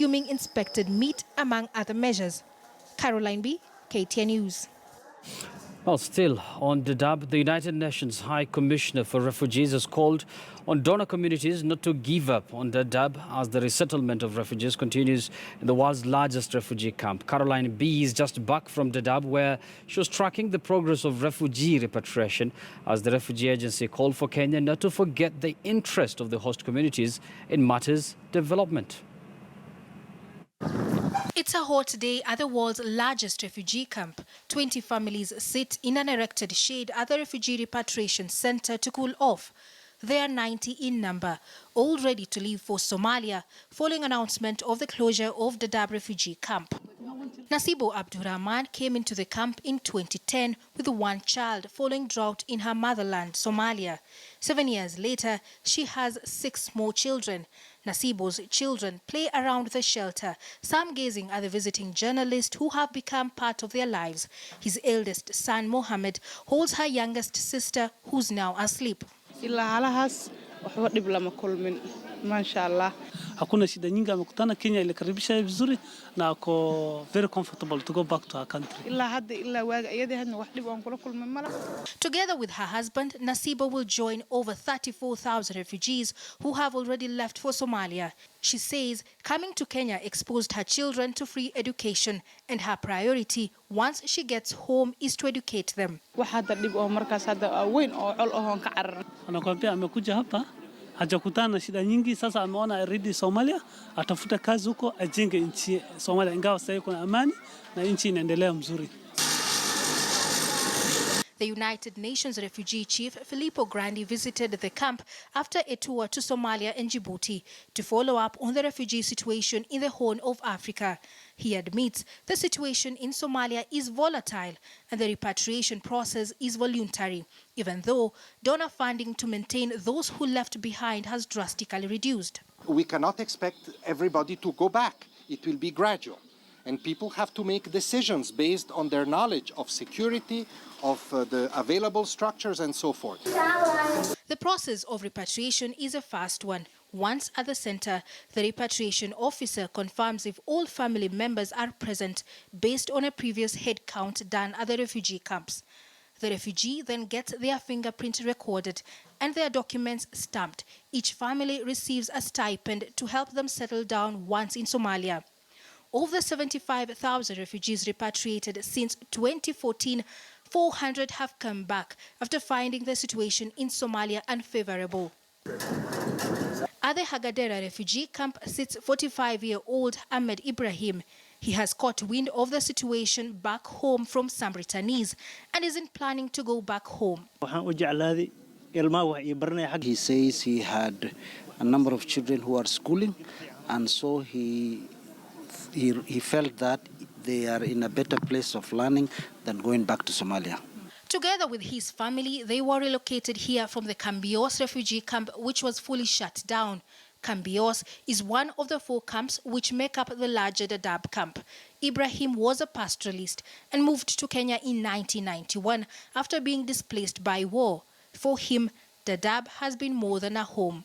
consuming inspected meat, among other measures. Caroline B., KTN News. Well, still on Dadaab, the United Nations High Commissioner for Refugees has called on donor communities not to give up on Dadaab as the resettlement of refugees continues in the world's largest refugee camp. Caroline B. is just back from Dadaab, where she was tracking the progress of refugee repatriation as the refugee agency called for Kenya not to forget the interest of the host communities in matters development. It's a hot day at the world's largest refugee camp. 20 families sit in an erected shade at the Refugee Repatriation Center to cool off. They are 90 in number, all ready to leave for Somalia, following announcement of the closure of Dadaab refugee camp. Nasibo Abdurrahman came into the camp in 2010 with one child following drought in her motherland, Somalia. 7 years later, she has 6 more children. Nasibo's children play around the shelter, some gazing at the visiting journalist who have become part of their lives. His eldest son, Mohammed, holds her youngest sister, who's now asleep. Hakuna shida nyingi amekutana. Kenya ilikaribisha vizuri na ako very comfortable to go back to her country. Together with her husband, Nasiba will join over 34,000 refugees who have already left for Somalia. She says coming to Kenya exposed her children to free education, and her priority once she gets home is to educate them. Anakuambia amekuja hapa hajakutana na shida nyingi, sasa ameona arudi Somalia, atafuta kazi huko, ajenge nchi Somalia, ingawa sasa kuna amani na nchi inaendelea mzuri. The United Nations Refugee Chief Filippo Grandi visited the camp after a tour to Somalia and Djibouti to follow up on the refugee situation in the Horn of Africa. He admits the situation in Somalia is volatile and the repatriation process is voluntary, even though donor funding to maintain those who left behind has drastically reduced. We cannot expect everybody to go back. It will be gradual. And people have to make decisions based on their knowledge of security, of the available structures and so forth. The process of repatriation is a fast one. Once at the center, the repatriation officer confirms if all family members are present based on a previous head count done at the refugee camps. The refugee then gets their fingerprint recorded and their documents stamped. Each family receives a stipend to help them settle down once in Somalia. Of the 75,000 refugees repatriated since 2014, 400 have come back after finding the situation in Somalia unfavorable. At the Hagadera refugee camp sits 45-year-old Ahmed Ibrahim. He has caught wind of the situation back home from some returnees and isn't planning to go back home. He says he had a number of children who are schooling, and so he felt that they are in a better place of learning than going back to Somalia. Together with his family, they were relocated here from the Cambios refugee camp, which was fully shut down. Cambios is one of the 4 camps which make up the larger Dadaab camp. Ibrahim was a pastoralist and moved to Kenya in 1991 after being displaced by war. For him, Dadaab has been more than a home.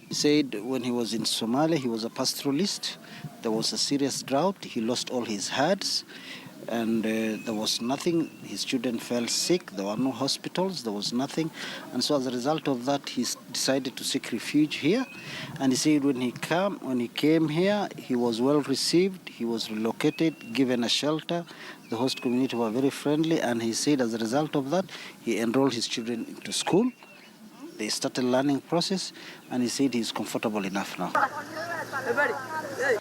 He said when he was in Somalia, he was a pastoralist. There was a serious drought. He lost all his herds, and there was nothing. His children fell sick. There were no hospitals. There was nothing. And so as a result of that, he decided to seek refuge here. And he said when he came here, he was well received. He was relocated, given a shelter. The host community were very friendly. And he said as a result of that, he enrolled his children into school. They started learning process, and he said he's comfortable enough now.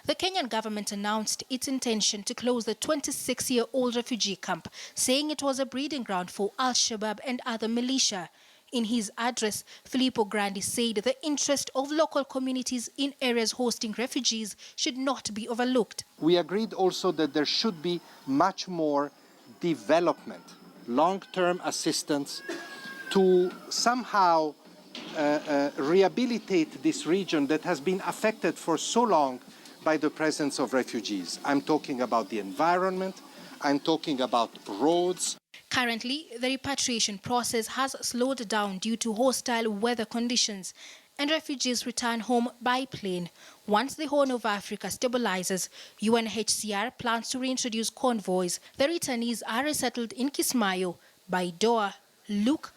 The Kenyan government announced its intention to close the 26-year-old refugee camp, saying it was a breeding ground for Al-Shabaab and other militia. In his address, Filippo Grandi said the interest of local communities in areas hosting refugees should not be overlooked. We agreed also that there should be much more development, long-term assistance to somehow rehabilitate this region that has been affected for so long by the presence of refugees. I'm talking about the environment, I'm talking about roads. Currently, the repatriation process has slowed down due to hostile weather conditions, and refugees return home by plane. Once the Horn of Africa stabilizes, UNHCR plans to reintroduce convoys. The returnees are resettled in Kismayo, Baidoa, Luke,